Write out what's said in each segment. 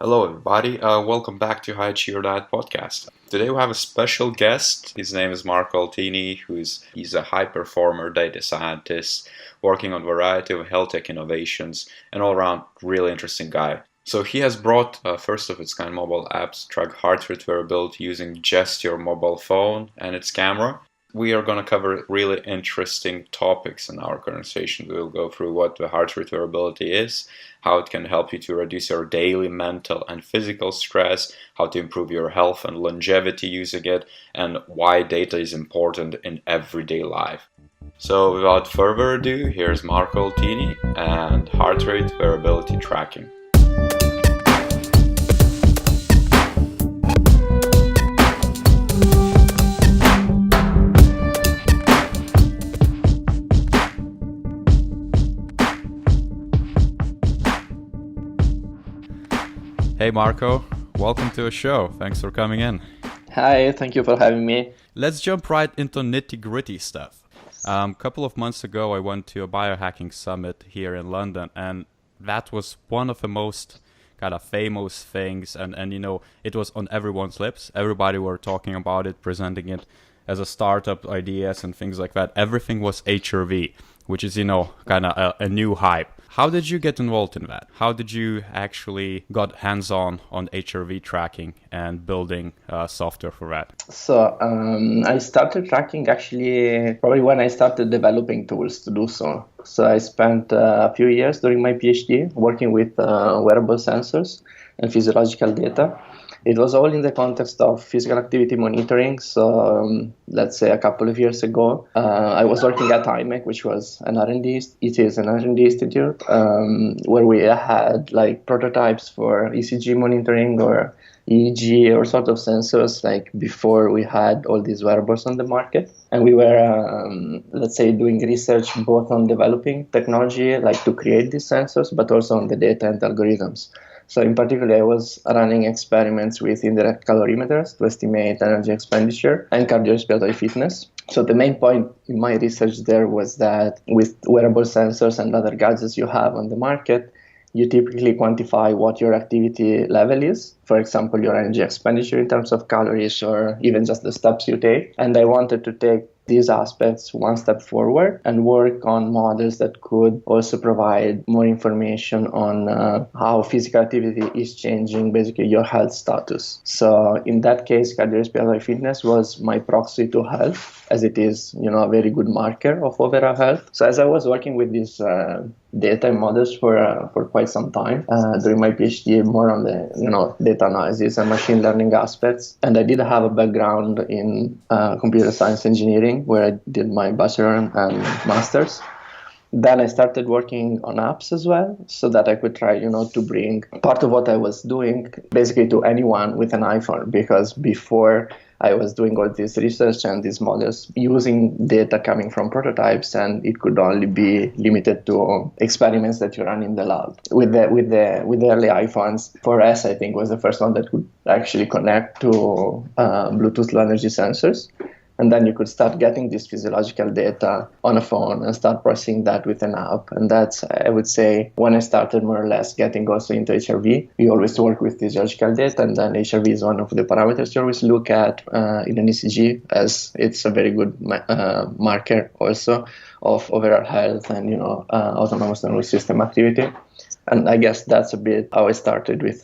Hello, everybody. Welcome back to High Cheer Diet podcast. Today we have a special guest. His name is Marco Altini, he's a high performer data scientist working on a variety of health tech innovations, and all around really interesting guy. So he has brought first of its kind mobile apps to track heart rate variability using just your mobile phone and its camera. We are going to cover really interesting topics in our conversation. We'll go through what the heart rate variability is, how it can help you to reduce your daily mental and physical stress, how to improve your health and longevity using it, and why data is important in everyday life. So without further ado, here's Marco Altini and heart rate variability tracking. Hey Marco, welcome to the show. Thanks for coming in. Hi, thank you for having me. Let's jump right into nitty-gritty stuff. A couple of months ago, I went to a biohacking summit here in London, and that was one of the most kind of famous things, and it was on everyone's lips. Everybody were talking about it, presenting it as a startup ideas and things like that. Everything was HRV, which is, kind of a new hype. How did you get involved in that? How did you actually got hands-on on HRV tracking and building software for that? So I started tracking actually probably when I started developing tools to do so. So I spent a few years during my PhD working with wearable sensors and physiological data. It was all in the context of physical activity monitoring. So let's say a couple of years ago, I was working at IMEC, which was an R&D. It is an R&D institute where we had like prototypes for ECG monitoring or EEG or sort of sensors like before we had all these wearables on the market. And we were, let's say, doing research both on developing technology like to create these sensors, but also on the data and algorithms. So in particular, I was running experiments with indirect calorimeters to estimate energy expenditure and cardiorespiratory fitness. So the main point in my research there was that with wearable sensors and other gadgets you have on the market, you typically quantify what your activity level is. For example, your energy expenditure in terms of calories or even just the steps you take. And I wanted to take these aspects one step forward and work on models that could also provide more information on how physical activity is changing basically your health status. So in that case, cardiorespiratory fitness was my proxy to health, as it is, a very good marker of overall health. So as I was working with these data and models for quite some time during my PhD, more on the data analysis and machine learning aspects, and I did have a background in computer science engineering, where I did my bachelor and master's. Then I started working on apps as well, so that I could try, to bring part of what I was doing basically to anyone with an iPhone, because before I was doing all this research and these models using data coming from prototypes, and it could only be limited to experiments that you run in the lab. With the early iPhones, 4S I think was the first one that could actually connect to Bluetooth Low Energy sensors. And then you could start getting this physiological data on a phone and start processing that with an app. And that's, I would say, when I started more or less getting also into HRV. We always work with physiological data, and then HRV is one of the parameters you always look at in an ECG, as it's a very good marker also of overall health and autonomous nervous system activity. And I guess that's a bit how I started with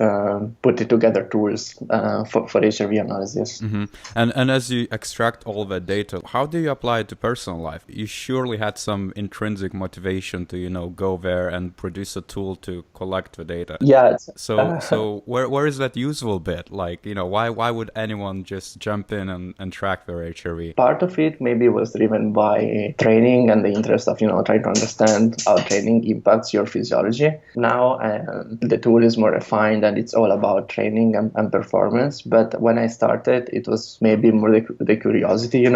putting together tools for HRV analysis. Mm-hmm. And as you extract all that data, how do you apply it to personal life? You surely had some intrinsic motivation to, go there and produce a tool to collect the data. Yeah. So where is that useful bit? Like, why would anyone just jump in and track their HRV? Part of it maybe was driven by training and the interest of, trying to understand how training impacts your physiology. Now the tool is more refined and it's all about training and performance. But when I started, it was maybe more the curiosity,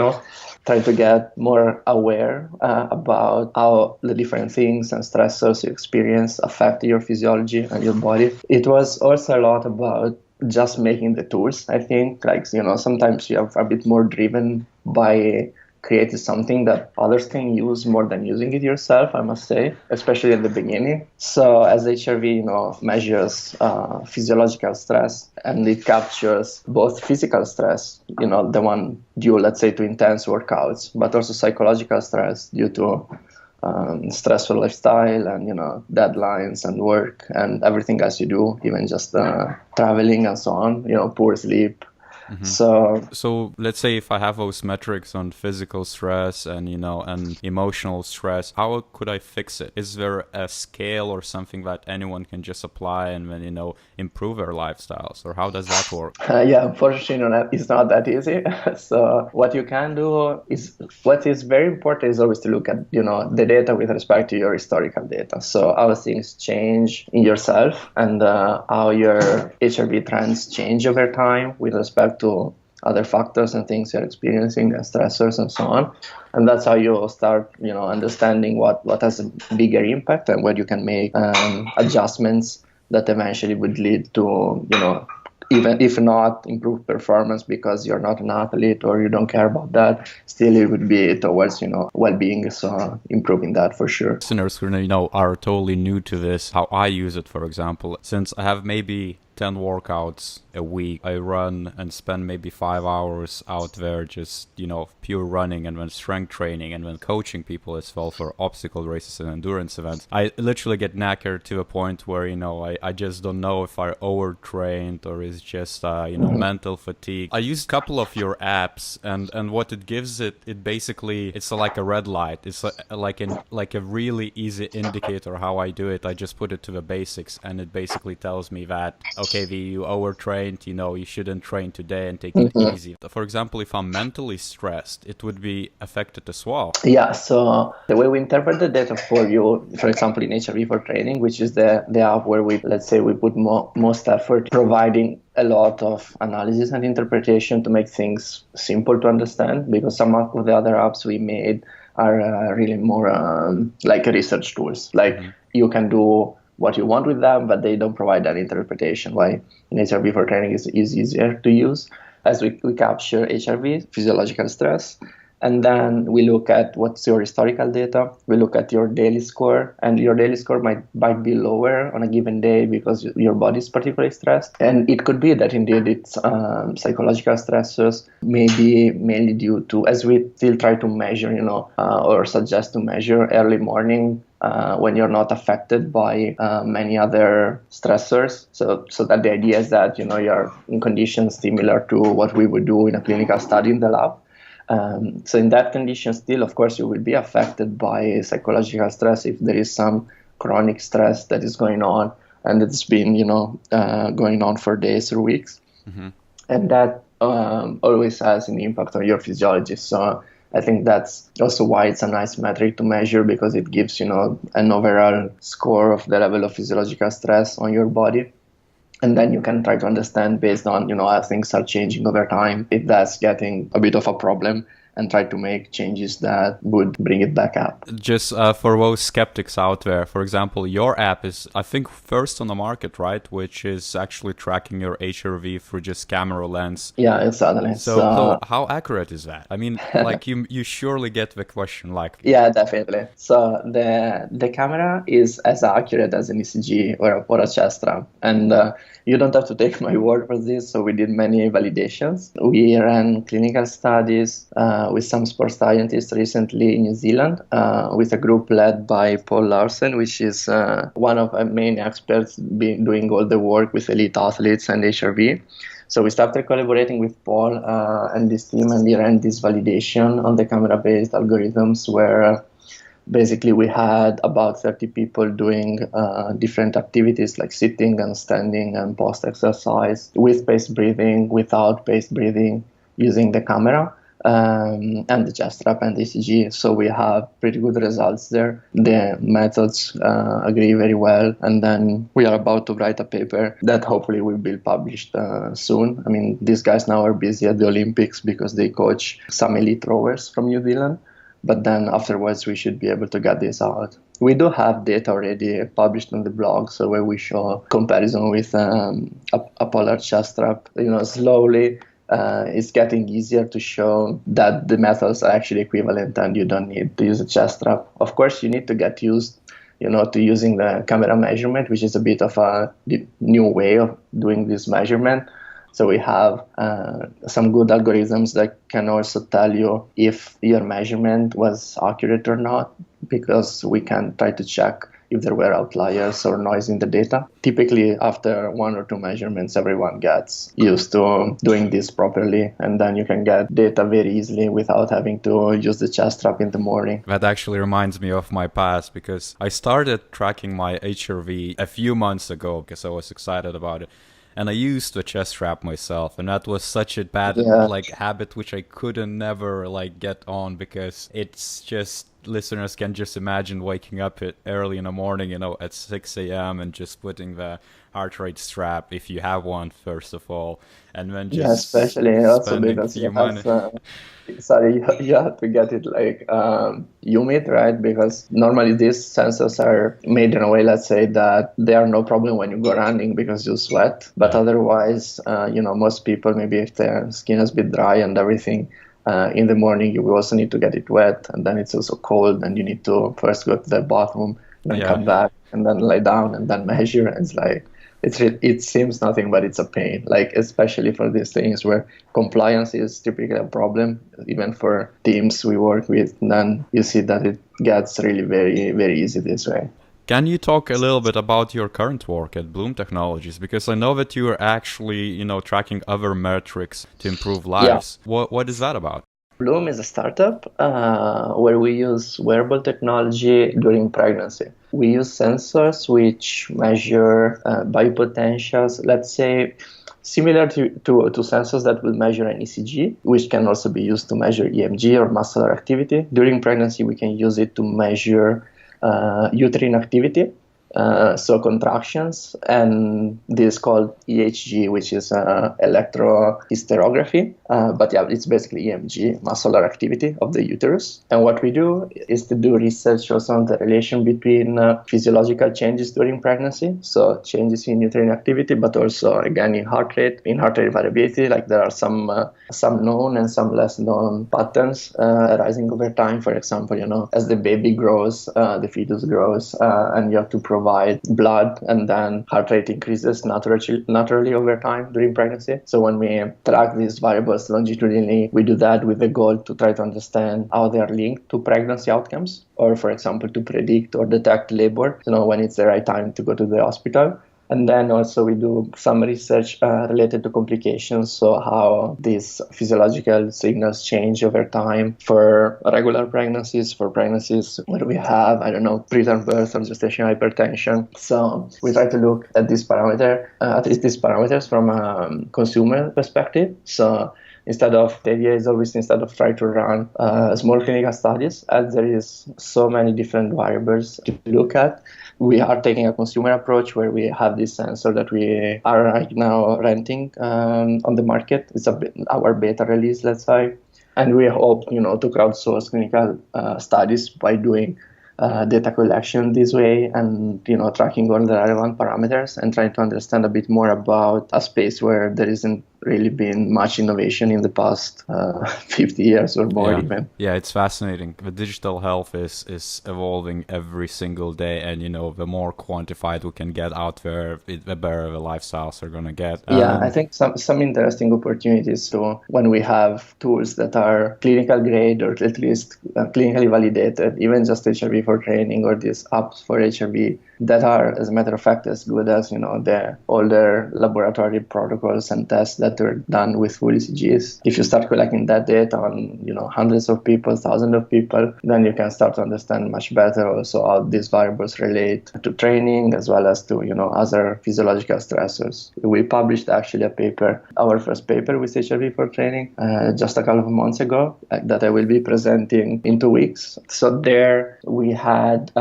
trying to get more aware about how the different things and stressors you experience affect your physiology and your body. It was also a lot about just making the tools. I think sometimes you are a bit more driven by created something that others can use more than using it yourself, I must say, especially at the beginning. So as HRV, measures physiological stress, and it captures both physical stress, the one due, let's say, to intense workouts, but also psychological stress due to stressful lifestyle and deadlines and work and everything else you do, even just traveling and so on, poor sleep. So let's say if I have those metrics on physical stress and and emotional stress, how could I fix it? Is there a scale or something that anyone can just apply and then improve their lifestyles, or how does that work? Yeah, unfortunately, it's not that easy. So what you can do is, what is very important is always to look at the data with respect to your historical data. So how things change in yourself and how your HRV trends change over time with respect to other factors and things you're experiencing and stressors and so on. And that's how you start, understanding what has a bigger impact and where you can make adjustments that eventually would lead to, even if not improved performance because you're not an athlete or you don't care about that, still it would be towards, well-being. So improving that for sure. Listeners who are totally new to this, how I use it, for example, since I have maybe 10 workouts a week. I run and spend maybe 5 hours out there just, pure running, and then strength training, and then coaching people as well for obstacle races and endurance events. I literally get knackered to a point where, I just don't know if I overtrained or is just, mental fatigue. I use a couple of your apps, and what it gives it basically, it's like a red light. It's like a really easy indicator how I do it. I just put it to the basics, and it basically tells me that, okay, you overtrained, you shouldn't train today and take it easy. For example, if I'm mentally stressed, it would be affected as well. Yeah, so the way we interpret the data for you, for example, in HRV for training, which is the app where we put most effort providing a lot of analysis and interpretation to make things simple to understand, because some of the other apps we made are really more like research tools. Like you can do what you want with them, but they don't provide that interpretation. Why in HRV for training is easier to use, as we capture HRV, physiological stress, and then we look at what's your historical data. We look at your daily score, and your daily score might be lower on a given day because your body is particularly stressed. And it could be that indeed it's psychological stressors, maybe mainly due to, as we still try to measure, or suggest to measure early morning when you're not affected by many other stressors. So that the idea is that, you're in conditions similar to what we would do in a clinical study in the lab. So in that condition, still, of course, you will be affected by psychological stress if there is some chronic stress that is going on and it's been, going on for days or weeks. And that always has an impact on your physiology. So I think that's also why it's a nice metric to measure, because it gives, an overall score of the level of physiological stress on your body. And then you can try to understand based on, how things are changing over time, if that's getting a bit of a problem, and try to make changes that would bring it back up. Just for those skeptics out there, for example, your app is, I think, first on the market, right? Which is actually tracking your HRV through just camera lens. Yeah, exactly. So how accurate is that? I mean, like you surely get the question like... Yeah, definitely. So the camera is as accurate as an ECG or a chest strap. And you don't have to take my word for this. So we did many validations. We ran clinical studies with some sports scientists recently in New Zealand with a group led by Paul Larsen, which is one of our main experts doing all the work with elite athletes and HRV. So we started collaborating with Paul and this team, and we ran this validation on the camera-based algorithms where basically we had about 30 people doing different activities like sitting and standing and post-exercise with paced breathing, without paced breathing, using the camera. And the chest strap and the ECG. So we have pretty good results there. The methods agree very well. And then we are about to write a paper that hopefully will be published soon. I mean, these guys now are busy at the Olympics because they coach some elite rowers from New Zealand. But then afterwards, we should be able to get this out. We do have data already published on the blog, so where we show comparison with a polar chest strap, slowly it's getting easier to show that the methods are actually equivalent and you don't need to use a chest strap. Of course, you need to get used to using the camera measurement, which is a bit of a new way of doing this measurement. So we have some good algorithms that can also tell you if your measurement was accurate or not, because we can try to check if there were outliers or noise in the data. Typically, after 1 or 2 measurements, everyone gets used to doing this properly, and then you can get data very easily without having to use the chest strap in the morning. That actually reminds me of my past, because I started tracking my HRV a few months ago because I was excited about it. And I used the chest strap myself, and that was such a bad habit which I couldn't never get on, because it's just, listeners can just imagine waking up early in the morning, at 6 a.m. and just putting the heart rate strap, if you have one, first of all, and then just especially also spending because few money. You have to get it humid, right? Because normally these sensors are made in a way, let's say, that they are no problem when you go running because you sweat. But otherwise, most people, maybe if their skin is a bit dry and everything, in the morning you will also need to get it wet, and then it's also cold, and you need to first go to the bathroom, then come back, and then lie down, and then measure. It's it seems nothing, but it's a pain, especially for these things where compliance is typically a problem, even for teams we work with. And then you see that it gets really very, very easy this way. Can you talk a little bit about your current work at Bloom Technologies? Because I know that you are actually, tracking other metrics to improve lives. Yeah. What is that about? Bloom is a startup where we use wearable technology during pregnancy. We use sensors which measure biopotentials, let's say, similar to sensors that will measure an ECG, which can also be used to measure EMG or muscular activity. During pregnancy, we can use it to measure uterine activity, so contractions, and this is called EHG, which is electrohysterography. But yeah, it's basically EMG, muscular activity of the uterus. And what we do is to do research also on the relation between physiological changes during pregnancy, so changes in uterine activity, but also again in heart rate variability. There are some known and some less known patterns arising over time. For example, as the baby grows, the fetus grows, and you have to provide blood, and then heart rate increases naturally over time during pregnancy. So when we track these variables longitudinally, we do that with the goal to try to understand how they are linked to pregnancy outcomes, or for example to predict or detect labor, when it's the right time to go to the hospital. And then also we do some research related to complications, so how these physiological signals change over time for regular pregnancies, for pregnancies where we have, preterm birth or gestational hypertension. So we try to look at these parameters from a consumer perspective. So the idea is always, instead of trying to run small clinical studies, as there is so many different variables to look at, we are taking a consumer approach where we have this sensor that we are right now renting on the market. It's our beta release, let's say. And we hope, to crowdsource clinical studies by doing data collection this way, and tracking all the relevant parameters and trying to understand a bit more about a space where there isn't really been much innovation in the past 50 years or more even. Yeah, it's fascinating. The digital health is evolving every single day, and the more quantified we can get out there, the better the lifestyles are going to get. I think some interesting opportunities. So when we have tools that are clinical grade, or at least clinically validated, even just HRV for training or these apps for HRV, that are, as a matter of fact, as good as the older laboratory protocols and tests that were done with full ECGs. If you start collecting that data on hundreds of people, thousands of people, then you can start to understand much better also how these variables relate to training, as well as to other physiological stressors. We published actually a paper, our first paper with HRV for training, just a couple of months ago, that I will be presenting in 2 weeks. So there we had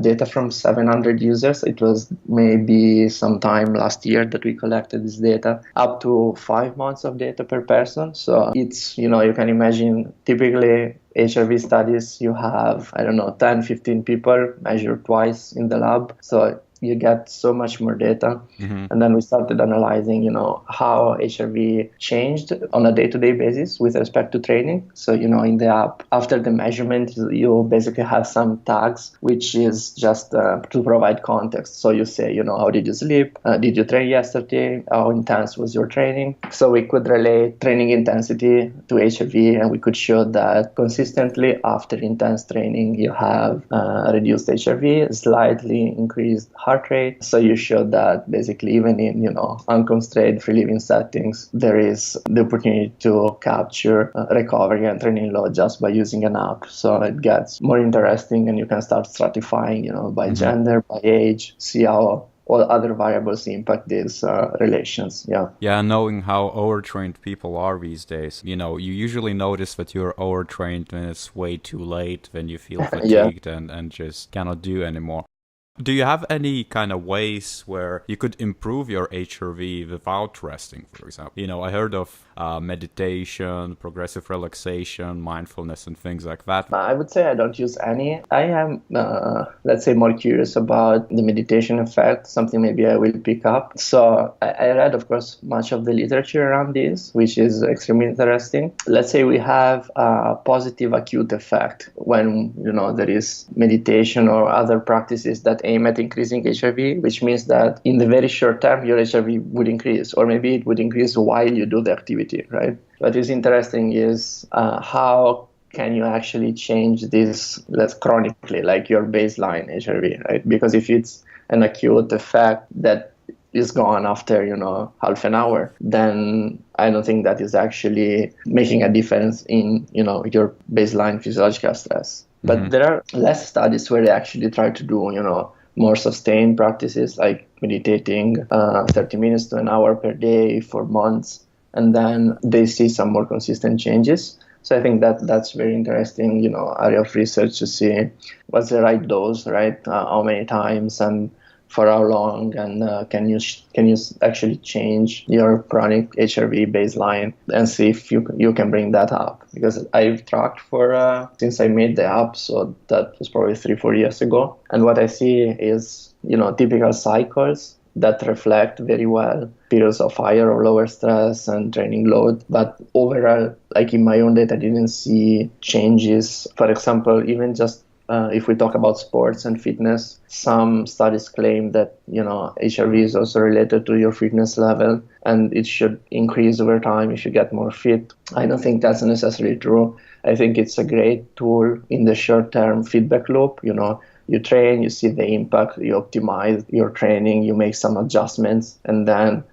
data from 700 users. It was maybe sometime last year that we collected this data, up to 5 months of data per person. So it's, you can imagine, typically HRV studies, you have, 10, 15 people measured twice in the lab. So you get so much more data. And then we started analyzing, how HRV changed on a day-to-day basis with respect to training. So, in the app, after the measurement, you basically have some tags, which is just to provide context. So you say, how did you sleep? Did you train yesterday? How intense was your training? So we could relate training intensity to HRV, and we could show that consistently after intense training, you have reduced HRV, slightly increased heart rate. So you showed that basically even in, unconstrained free living settings, there is the opportunity to capture recovery and training load just by using an app. So it gets more interesting, and you can start stratifying, by gender, by age, see how all other variables impact these relations. Yeah, knowing how overtrained people are these days, you usually notice that you're overtrained when it's way too late, when you feel fatigued and just cannot do anymore. Do you have any kind of ways where you could improve your HRV without resting, for example? I heard of meditation, progressive relaxation, mindfulness, and things like that. I would say I don't use any. I am, let's say, more curious about the meditation effect, something maybe I will pick up. So I read, of course, much of the literature around this, which is extremely interesting. Let's say we have a positive acute effect when, there is meditation or other practices that aim at increasing HRV, which means that in the very short term, your HRV would increase, or maybe it would increase while you do the activity, right? What is interesting is how can you actually change this less chronically, like your baseline HRV, right? Because if it's an acute effect that is gone after, half an hour, then I don't think that is actually making a difference in, your baseline physiological stress. But there are less studies where they actually try to do, more sustained practices like meditating 30 minutes to an hour per day for months, and then they see some more consistent changes. So I think that's very interesting, area of research to see what's the right dose, right? How many times and for how long, and can you actually change your chronic HRV baseline and see if you can bring that up? Because I've tracked for since I made the app, so that was probably 3-4 years ago, and what I see is typical cycles that reflect very well periods of higher or lower stress and training load. But overall, like in my own data, I didn't see changes. For example, even just if we talk about sports and fitness, some studies claim that HRV is also related to your fitness level, and it should increase over time if you get more fit. I don't think that's necessarily true. I think it's a great tool in the short-term feedback loop. You train, you see the impact, you optimize your training, you make some adjustments, and then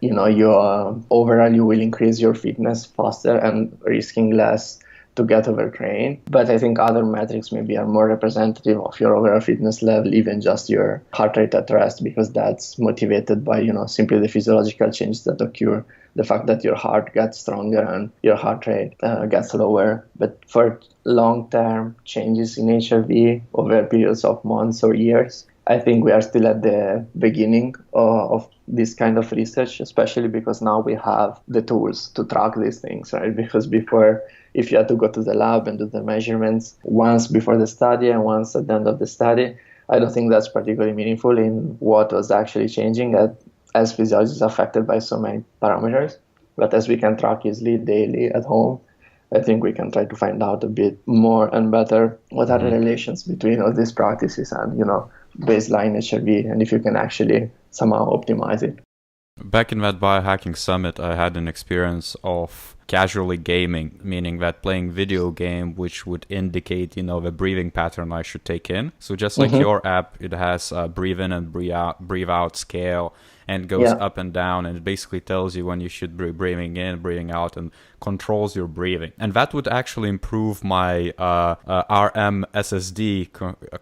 overall you will increase your fitness faster and risking less to get overtrained. But I think other metrics maybe are more representative of your overall fitness level, even just your heart rate at rest, because that's motivated by simply the physiological changes that occur, the fact that your heart gets stronger and your heart rate gets lower. But for long-term changes in HRV over periods of months or years, I think we are still at the beginning of this kind of research, especially because now we have the tools to track these things, right? Because before, if you had to go to the lab and do the measurements once before the study and once at the end of the study, I don't think that's particularly meaningful in what was actually changing as physiology is affected by so many parameters. But as we can track easily daily at home, I think we can try to find out a bit more and better what are the relations between all these practices and, baseline HRV, and if you can actually somehow optimize it. Back in that biohacking summit, I had an experience of casually gaming, meaning that playing video game which would indicate, the breathing pattern I should take in. So just like your app, it has a breathe in and breathe out scale, and goes up and down, and it basically tells you when you should be breathing in, breathing out, and controls your breathing. And that would actually improve my RMSSD.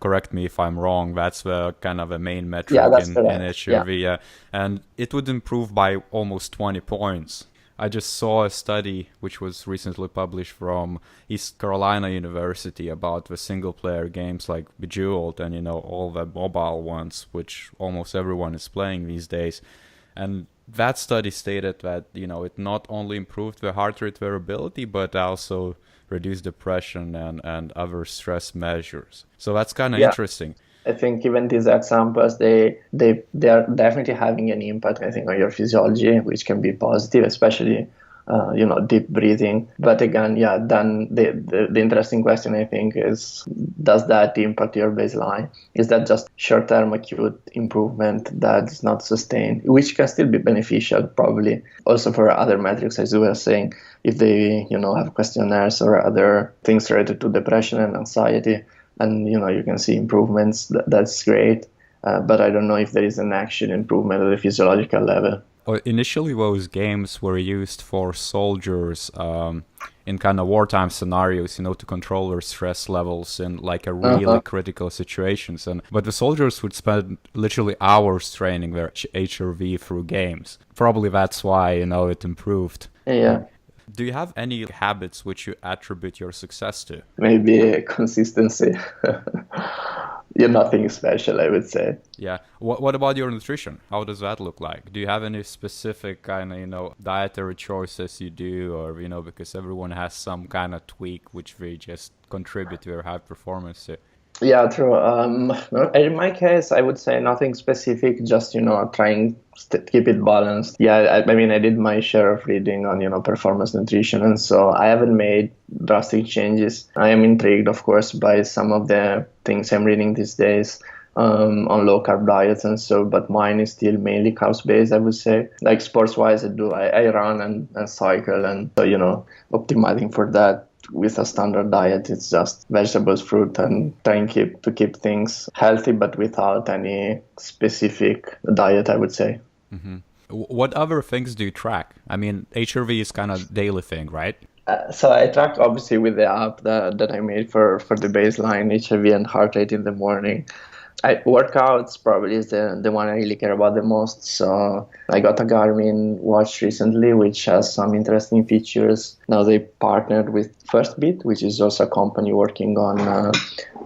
Correct me if I'm wrong. That's the kind of a main metric in HRV. Yeah. And it would improve by almost 20 points. I just saw a study which was recently published from East Carolina University about the single-player games like Bejeweled and, all the mobile ones, which almost everyone is playing these days. And that study stated that, it not only improved the heart rate variability, but also reduced depression and other stress measures. So that's kind of interesting. I think even these examples, they are definitely having an impact, I think, on your physiology, which can be positive, especially deep breathing. But again, then the interesting question, I think, is, does that impact your baseline? Is that just short-term acute improvement that's not sustained, which can still be beneficial, probably, also for other metrics, as you were saying, if they, have questionnaires or other things related to depression and anxiety, and, you can see improvements, that's great. But I don't know if there is an actual improvement at the physiological level. Initially, those games were used for soldiers in kind of wartime scenarios, to control their stress levels in like a really critical situations. But the soldiers would spend literally hours training their HRV through games. Probably that's why, it improved. Yeah. Do you have any habits which you attribute your success to? Maybe consistency. Nothing special, I would say. Yeah. What about your nutrition? How does that look like? Do you have any specific kind of, dietary choices you do, or, because everyone has some kind of tweak which they just contribute to their high performance to? Yeah, true. In my case, I would say nothing specific, just, trying to keep it balanced. Yeah, I mean, I did my share of reading on, performance nutrition, and so I haven't made drastic changes. I am intrigued, of course, by some of the things I'm reading these days on low carb diets and so, but mine is still mainly carbs based, I would say. Like sports wise, I run and cycle, and so, optimizing for that. With a standard diet, it's just vegetables, fruit, and trying to keep things healthy, but without any specific diet, I would say. Mm-hmm. What other things do you track? I mean, HRV is kind of daily thing, right? So I track obviously with the app that I made for the baseline HRV and heart rate in the morning. Workouts probably is the one I really care about the most. So I got a Garmin watch recently, which has some interesting features. Now they partnered with Firstbeat, which is also a company working on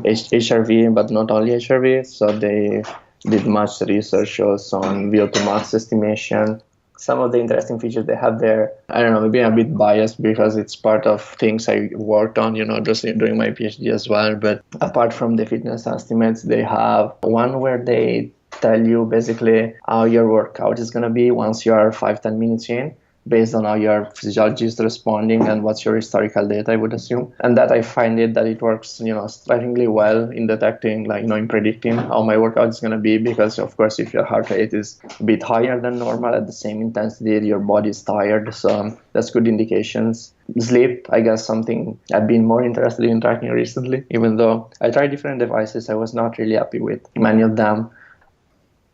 HRV, but not only HRV. So they did much research also on VO2 max estimation. Some of the interesting features they have there, I don't know, maybe I'm a bit biased because it's part of things I worked on, just during my PhD as well. But apart from the fitness estimates, they have one where they tell you basically how your workout is going to be once you are 5-10 minutes in, based on how your physiology is responding and what's your historical data, I would assume. And that I find that it works, strikingly well in detecting, in predicting how my workout is going to be, because of course, if your heart rate is a bit higher than normal at the same intensity, your body is tired. So that's good indications. Sleep, I guess, something I've been more interested in tracking recently, even though I tried different devices, I was not really happy with many of them.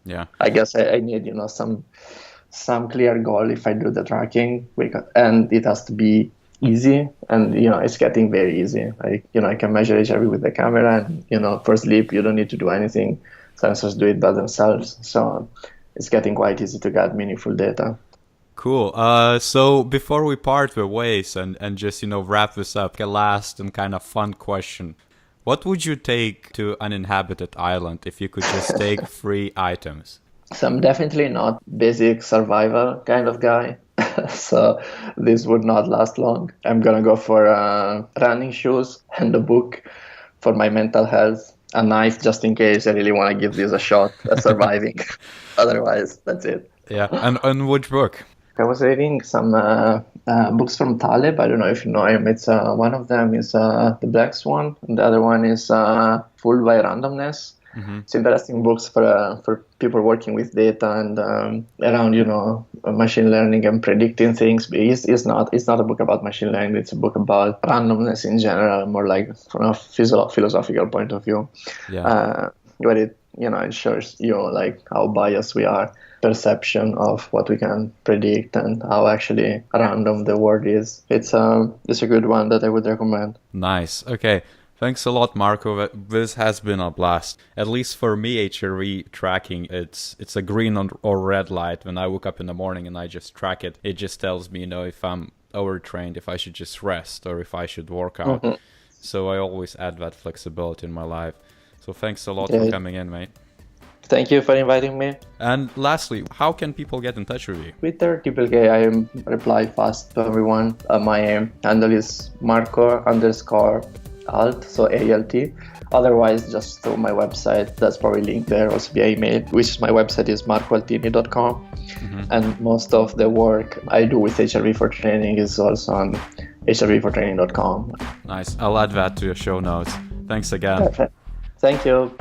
Yeah. I guess I need, some clear goal if I do the tracking, and it has to be easy, and it's getting very easy. I can measure HRV with the camera, and for sleep you don't need to do anything. Sensors do it by themselves, so it's getting quite easy to get meaningful data. Cool. So before we part the ways and just wrap this up, a last and kind of fun question. What would you take to an uninhabited island if you could just take 3 items? So I'm definitely not basic survival kind of guy. So this would not last long. I'm going to go for running shoes and a book for my mental health. A knife just in case I really want to give this a shot at surviving. Otherwise, that's it. Yeah. And which book? I was reading some books from Taleb. I don't know if you know him. It's one of them is The Black Swan, and the other one is Fooled by Randomness. Mm-hmm. It's interesting books for people working with data and around machine learning and predicting things. But it's not a book about machine learning. It's a book about randomness in general, more like from a philosophical point of view. Yeah. Where it shows how biased we are, perception of what we can predict, and how actually random the world is. It's a good one that I would recommend. Nice. Okay. Thanks a lot, Marco. This has been a blast. At least for me, HRV tracking, it's a green or red light. When I wake up in the morning and I just track it, it just tells me, if I'm overtrained, if I should just rest or if I should work out. Mm-hmm. So I always add that flexibility in my life. So thanks a lot for coming in, mate. Thank you for inviting me. And lastly, how can people get in touch with you? Twitter, TKK, I reply fast to everyone. My handle is Marco_Alt, so ALT. Otherwise, just through my website. That's probably linked there, also via email, which my website is marcoaltini.com. And most of the work I do with HRV for training is also on hrvfortraining.com. Nice. I'll add that to your show notes. Thanks again. Perfect. Thank you.